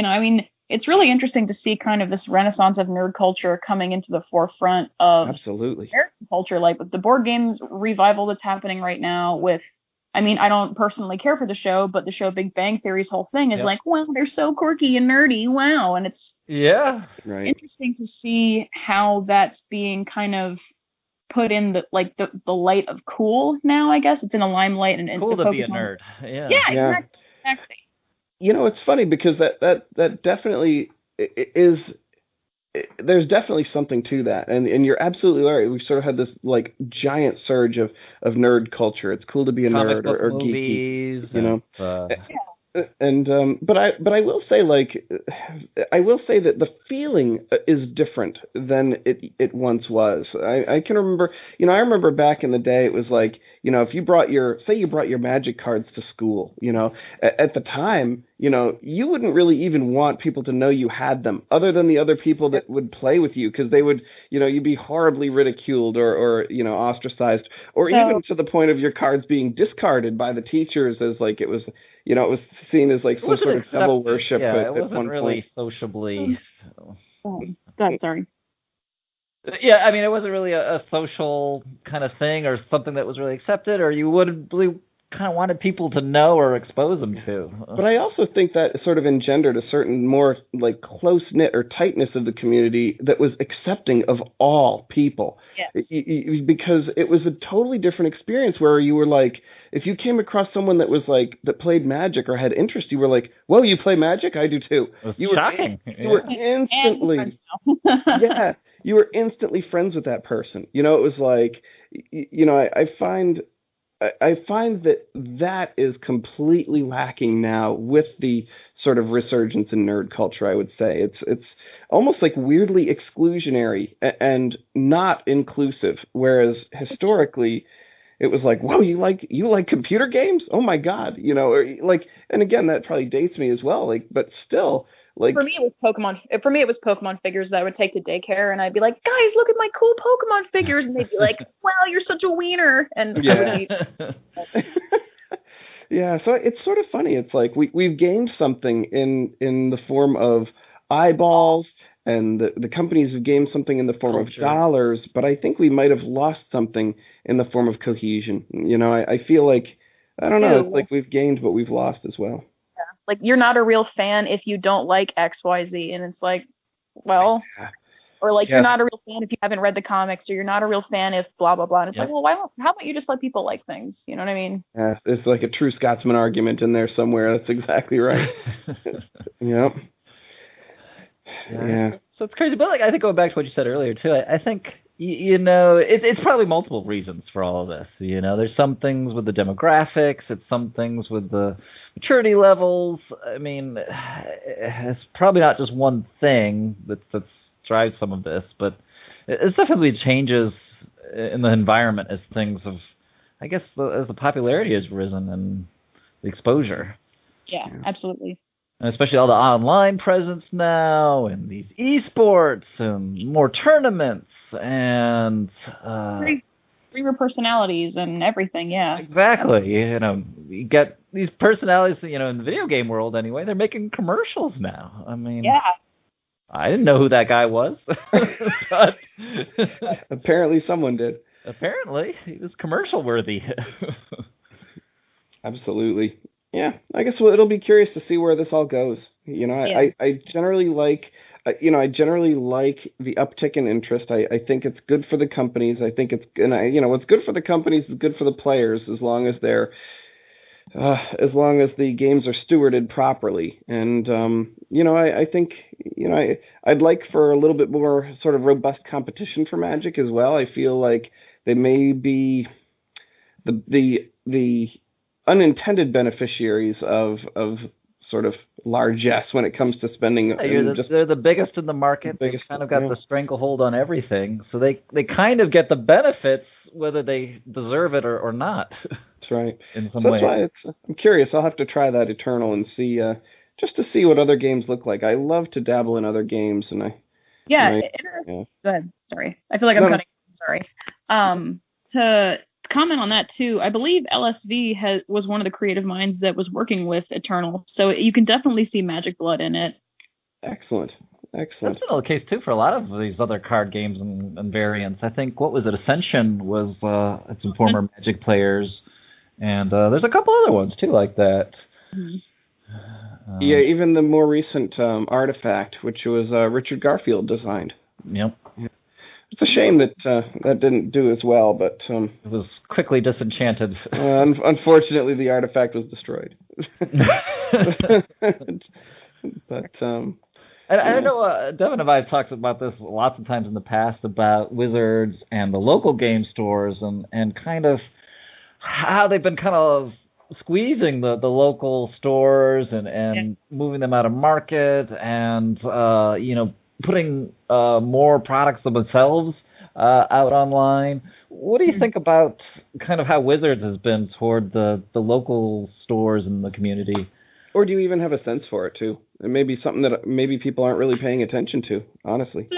it's really interesting to see kind of this renaissance of nerd culture coming into the forefront of absolutely American culture, like with the board games revival that's happening right now with, I don't personally care for the show, but the show Big Bang Theory's whole thing is like, well, they're so quirky and nerdy, wow. And it's interesting to see how that's being kind of put in the light of cool now, I guess. It's in the limelight. And cool to be a nerd. Yeah, exactly. It's funny because that definitely is... There's definitely something to that, and you're absolutely right. We've sort of had this like giant surge of nerd culture. It's cool to be a nerd or movies, geeky, but I will say, like, that the feeling is different than it once was. I can remember, I remember back in the day, it was like, if you brought your Magic cards to school, at the time, you wouldn't really even want people to know you had them, other than the other people that would play with you, because they would, you'd be horribly ridiculed or ostracized, or even to the point of your cards being discarded by the teachers as like it was. It was seen as like some sort of devil worship. Yeah, it wasn't really sociably. God, sorry. Yeah, it wasn't really a social kind of thing or something that was really accepted, or you would really kind of wanted people to know or expose them to. But I also think that sort of engendered a certain more like close-knit or tightness of the community that was accepting of all people. Yes. Because it was a totally different experience where you were like, if you came across someone that was like, that played Magic or had interest, you were like, whoa, you play Magic? I do too. You were shocking. You were instantly, you were instantly friends with that person. It was like, I find that is completely lacking now with the sort of resurgence in nerd culture, I would say. It's almost like weirdly exclusionary and not inclusive, whereas historically, it was like, whoa, you like computer games? Oh my God, or like, and again, that probably dates me as well. Like, but still, like for me, it was Pokemon. For me, it was Pokemon figures that I would take to daycare, and I'd be like, guys, look at my cool Pokemon figures, and they'd be like, wow, you're such a wiener, and yeah. Yeah, so it's sort of funny. It's like we've gained something in the form of eyeballs, and the companies have gained something in the form of dollars, but I think we might have lost something in the form of cohesion. I feel like, I don't know, it's like we've gained, but we've lost as well. Yeah. Like, you're not a real fan if you don't like XYZ, and it's like, well, or like you're not a real fan if you haven't read the comics, or you're not a real fan if blah, blah, blah. And it's like, well, how about you just let people like things? You know what I mean? Yeah, it's like a true Scotsman argument in there somewhere. That's exactly right. Yep. Yeah. So it's crazy, but like I think going back to what you said earlier too, I think it's probably multiple reasons for all of this. There's some things with the demographics, it's some things with the maturity levels. I mean, it's probably not just one thing that's drives some of this, but it's definitely changes in the environment as things have, I guess, as the popularity has risen and the exposure. Yeah, absolutely. And especially all the online presence now, and these esports, and more tournaments, and streamer personalities and everything. Yeah, exactly. You get these personalities. In the video game world, anyway, they're making commercials now. I mean, I didn't know who that guy was, but apparently someone did. Apparently, he was commercial worthy. Absolutely. Yeah, I guess it'll be curious to see where this all goes. I generally like, the uptick in interest. I think it's good for the companies. I think what's good for the companies is good for the players as long as the games are stewarded properly. And I think I'd like for a little bit more sort of robust competition for Magic as well. I feel like they may be the unintended beneficiaries of sort of largesse when it comes to spending. They're the biggest in the market. They've kind of got the stranglehold on everything, so they kind of get the benefits whether they deserve it or not. That's right. In some way. That's why I'm curious. I'll have to try that Eternal and see, just to see what other games look like. I love to dabble in other games, and go ahead. Sorry, I feel like I'm cutting. Sorry. To comment on that too, I believe LSV was one of the creative minds that was working with Eternal, so you can definitely see Magic Blood in it. Excellent. That's been the case too for a lot of these other card games and variants. I think Ascension was some former Magic players, and there's a couple other ones too like that. Mm-hmm. Even the more recent Artifact, which was Richard Garfield designed. Yep. It's a shame that didn't do as well, but it was quickly disenchanted. Unfortunately, the Artifact was destroyed. But I know Devin and I have talked about this lots of times in the past about Wizards and the local game stores and kind of how they've been kind of squeezing the local stores and moving them out of market and putting more products of themselves out online. What do you think about kind of how Wizards has been toward the local stores in the community? Or do you even have a sense for it, too? It may be something that maybe people aren't really paying attention to, honestly.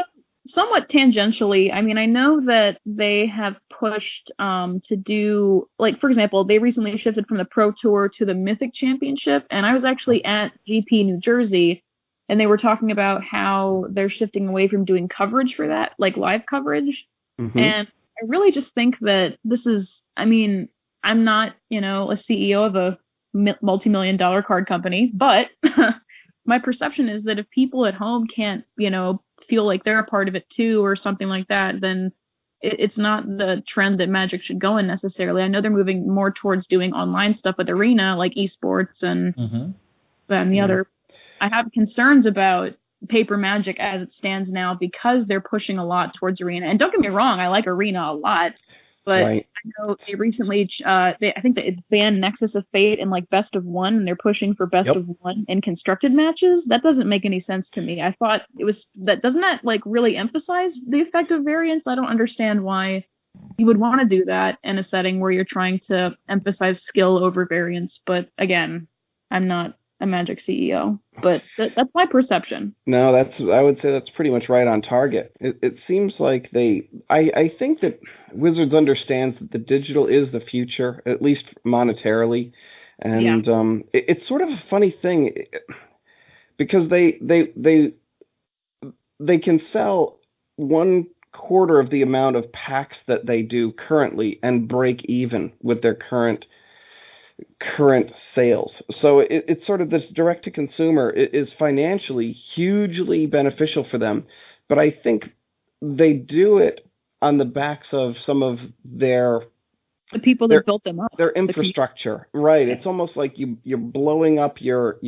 Somewhat tangentially. I mean, I know that they have pushed to do, like, for example, they recently shifted from the Pro Tour to the Mythic Championship, and I was actually at GP New Jersey, and they were talking about how they're shifting away from doing coverage for that, like live coverage. Mm-hmm. And I really just think that this is, I mean, I'm not, a CEO of a multi-million-dollar card company, but my perception is that if people at home can't, feel like they're a part of it too or something like that, then it's not the trend that Magic should go in necessarily. I know they're moving more towards doing online stuff with Arena, like esports and the other. I have concerns about paper Magic as it stands now because they're pushing a lot towards Arena. And don't get me wrong, I like Arena a lot, but I know they recently, I think that it's banned Nexus of Fate and like Best of One, and they're pushing for Best of One in constructed matches. That doesn't make any sense to me. I thought doesn't that like really emphasize the effect of variance? I don't understand why you would want to do that in a setting where you're trying to emphasize skill over variance. But again, I'm not a Magic CEO, but that's my perception. No, I would say that's pretty much right on target. It seems like I think that Wizards understands that the digital is the future, at least monetarily, and it's sort of a funny thing because they can sell 1/4 of the amount of packs that they do currently and break even with their current sales. So it's sort of this direct to consumer is financially hugely beneficial for them, but I think they do it on the backs of some of the people that built them up, their infrastructure. Right. It's almost like you're blowing up your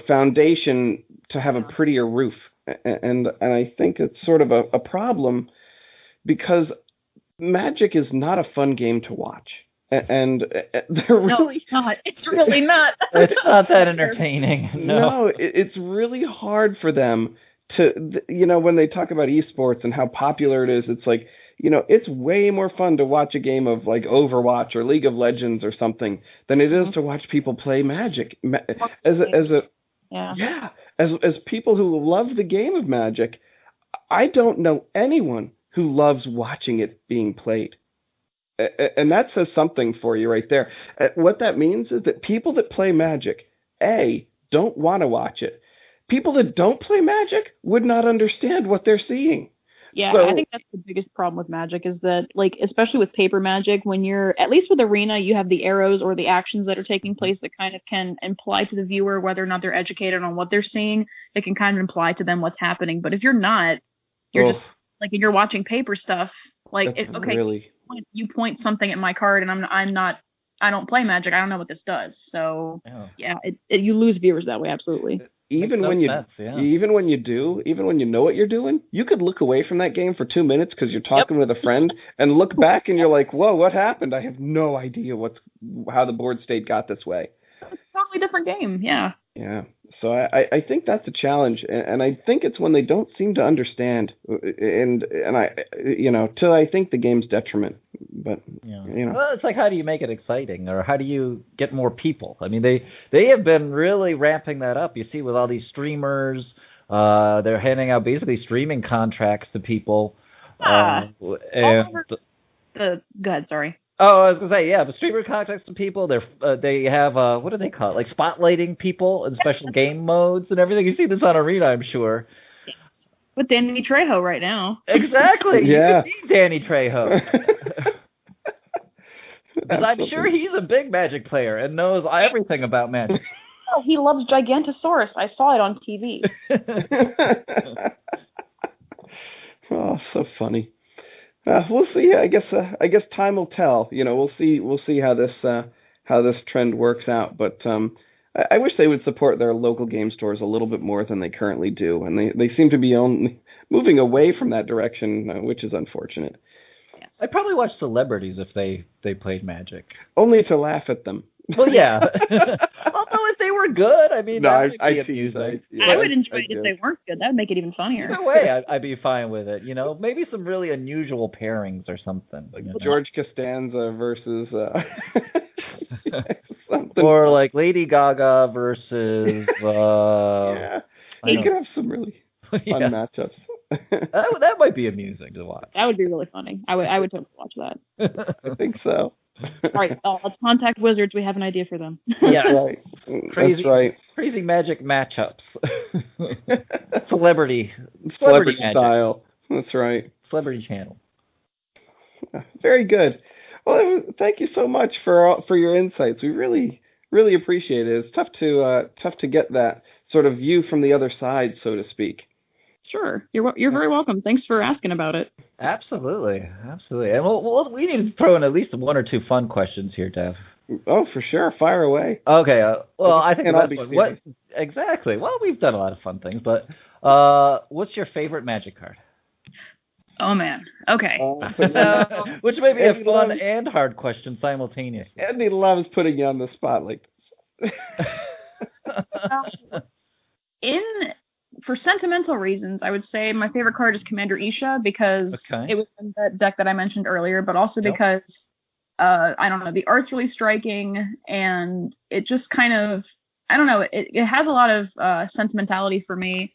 foundation to have a prettier roof, and I think it's sort of a problem because Magic is not a fun game to watch. And they're really... No, it's not. It's really not. It's not that entertaining. No, it's really hard for them to, when they talk about esports and how popular it is, it's like, it's way more fun to watch a game of like Overwatch or League of Legends or something than it is to watch people play Magic. As people who love the game of Magic, I don't know anyone who loves watching it being played. And that says something for you right there. What that means is that people that play Magic, don't want to watch it. People that don't play Magic would not understand what they're seeing. Yeah, so, I think that's the biggest problem with Magic is that, like, especially with paper Magic, when you're, at least with Arena, you have the arrows or the actions that are taking place that kind of can imply to the viewer whether or not they're educated on what they're seeing. It can kind of imply to them what's happening. But if you're not, you're just, like, if you're watching paper stuff, like, you point something at my card and I don't play Magic. I don't know what this does. So you lose viewers that way. Absolutely. Even when you know what you're doing, you could look away from that game for 2 minutes because you're talking with a friend and look back and you're like, whoa, what happened? I have no idea how the board state got this way. It's a totally different game. Yeah. Yeah. So I think that's a challenge, and I think it's when they don't seem to understand, and till I think the game's detriment. But well, it's like, how do you make it exciting, or how do you get more people? I mean, they have been really ramping that up. You see, with all these streamers, they're handing out basically streaming contracts to people. Go ahead, sorry. Oh, I was gonna say, the streamer contracts to people. They have what do they call it? Like spotlighting people in special game modes and everything. You see this on Arena, I'm sure. With Danny Trejo right now. Exactly. Yeah. You can see Danny Trejo. Because I'm sure he's a big Magic player and knows everything about Magic. Oh, he loves Gigantosaurus. I saw it on TV. Oh, so funny. We'll see. I guess time will tell. We'll see how this trend works out. But I wish they would support their local game stores a little bit more than they currently do, and they seem to be only moving away from that direction, which is unfortunate. I'd probably watch celebrities if they played Magic. Only to laugh at them. Well, yeah. Although if they were good, I mean, I would enjoy it if they weren't good. That would make it even funnier. Either way, I'd be fine with it. Maybe some really unusual pairings or something. Like George Costanza versus something. Or like Lady Gaga versus. You could have some really fun matchups. that might be amusing to watch. That would be really funny. I would totally watch that. I think so. All right, let's contact Wizards. We have an idea for them. Yeah, right. That's right. Crazy Magic matchups. Celebrity style. That's right. Celebrity channel. Very good. Well, thank you so much for your insights. We really, really appreciate it. It's tough to get that sort of view from the other side, so to speak. Sure. You're very welcome. Thanks for asking about it. Absolutely. And we need to throw in at least 1 or 2 fun questions here, Dev. Oh, for sure. Fire away. Okay. I think what exactly. Well, we've done a lot of fun things, but what's your favorite Magic card? Oh man. Okay. Which may be a fun and hard question simultaneously. Andy loves putting you on the spot like this. for sentimental reasons, I would say my favorite card is Commander Isha because it was in that deck that I mentioned earlier, but also because I don't know, the art's really striking and it just kind of, I don't know, it has a lot of sentimentality for me.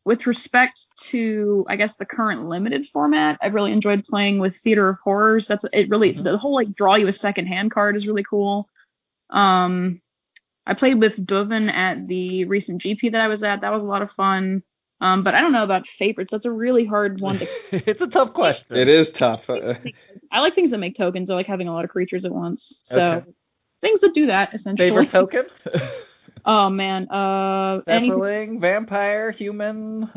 With respect to, I guess, the current limited format, I've really enjoyed playing with Theater of Horrors. The whole like draw you a second hand card is really cool. I played with Dovin at the recent GP that I was at. That was a lot of fun. But I don't know about favorites. That's a really hard one to... It's a tough question. It is tough. I like things that make tokens. I like having a lot of creatures at once. So things that do that, essentially. Favorite token? Oh, man. Zeppelin, vampire, human,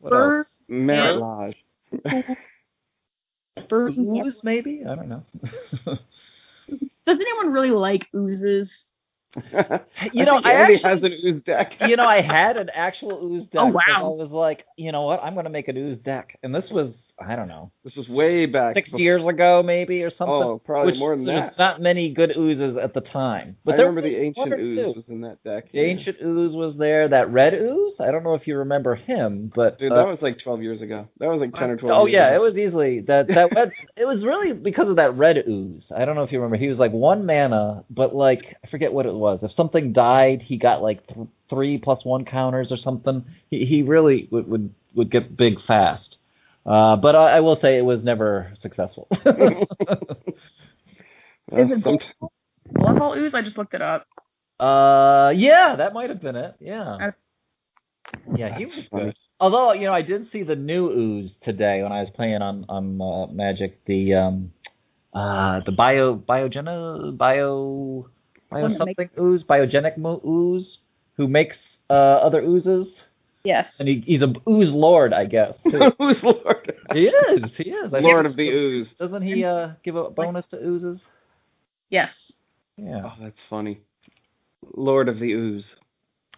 Bird, Merilage. Ooze, maybe? I don't know. Does anyone really like oozes? I actually has an ooze deck. I had an actual ooze deck. Oh, wow. I was like, you know what? I'm going to make an ooze deck. And this was, I don't know. This was way back. 6 years ago, maybe, or something. Oh, probably more than that. There was not many good oozes at the time. But I remember the Ancient Ooze was in that deck. The Ancient Ooze was there. That Red Ooze, I don't know if you remember him, but... Dude, that was like 12 years ago. That was like 10 or 12 years ago. Oh, yeah, it was easily... That it was really because of that Red Ooze. I don't know if you remember. He was like 1 mana, but like, I forget what it was. If something died, he got like 3+1 counters or something. He really would get big fast. But I will say it was never successful. Is it Blood Bowl Ooze? I just looked it up. Yeah, that might have been it. Yeah. Yeah, he was good. Although, I did see the new Ooze today when I was playing on Magic. The biogenic Ooze, who makes other oozes. Yes. And he's a ooze lord, I guess. Ooze lord. He is. Lord of the ooze. Doesn't he give a bonus to oozes? Yes. Yeah. Oh, that's funny. Lord of the ooze.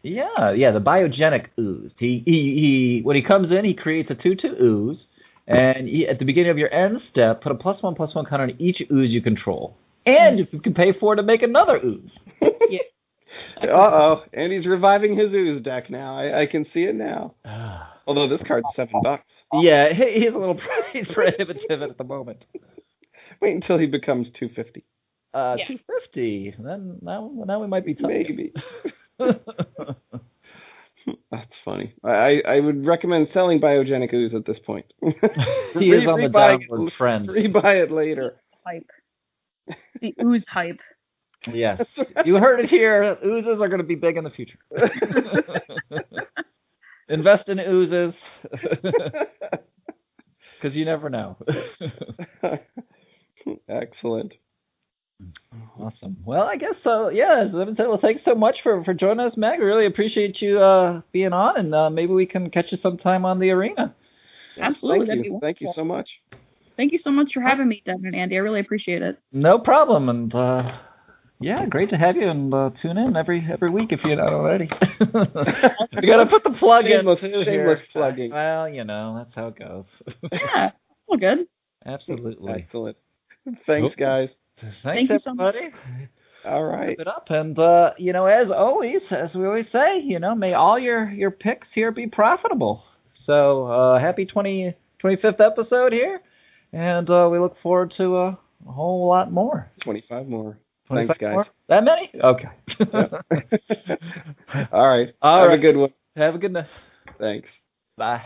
Yeah, the biogenic ooze. He when he comes in, he creates a 2/2 ooze, and at the beginning of your end step, put a +1/+1 counter on each ooze you control. And you can pay for it to make another ooze. Yeah. Uh-oh, and he's reviving his ooze deck now. I can see it now. Although this card's $7. Yeah, he's a little prohibitive at the moment. Wait until he becomes $250. $250. Then now we might be talking. Maybe. That's funny. I would recommend selling biogenic ooze at this point. He is on the downward trend. Rebuy it later. Hype. The ooze hype. Yes. You heard it here. Oozes are going to be big in the future. Invest in oozes. Because you never know. Excellent. Awesome. Well, I guess so. Yeah, as Evan said, well, thanks so much for joining us, Meg. We really appreciate you being on, and maybe we can catch you sometime on the arena. Absolutely. Thank you so much. Thank you so much for having me, Devin and Andy. I really appreciate it. No problem. And great to have you, and tune in every week if you're not already. You got to put the plug in. Shameless plugging. Well, that's how it goes. Yeah, all good. Absolutely. Excellent. Thanks, guys. Thanks, you everybody. So much. All right. Keep it up. And, as always, as we always say, may all your picks here be profitable. So, happy 25th episode here. And we look forward to a whole lot more. 25 more. 25 Thanks, guys. more? That many? Okay. All right. Have a good one. Have a good night. Thanks. Bye.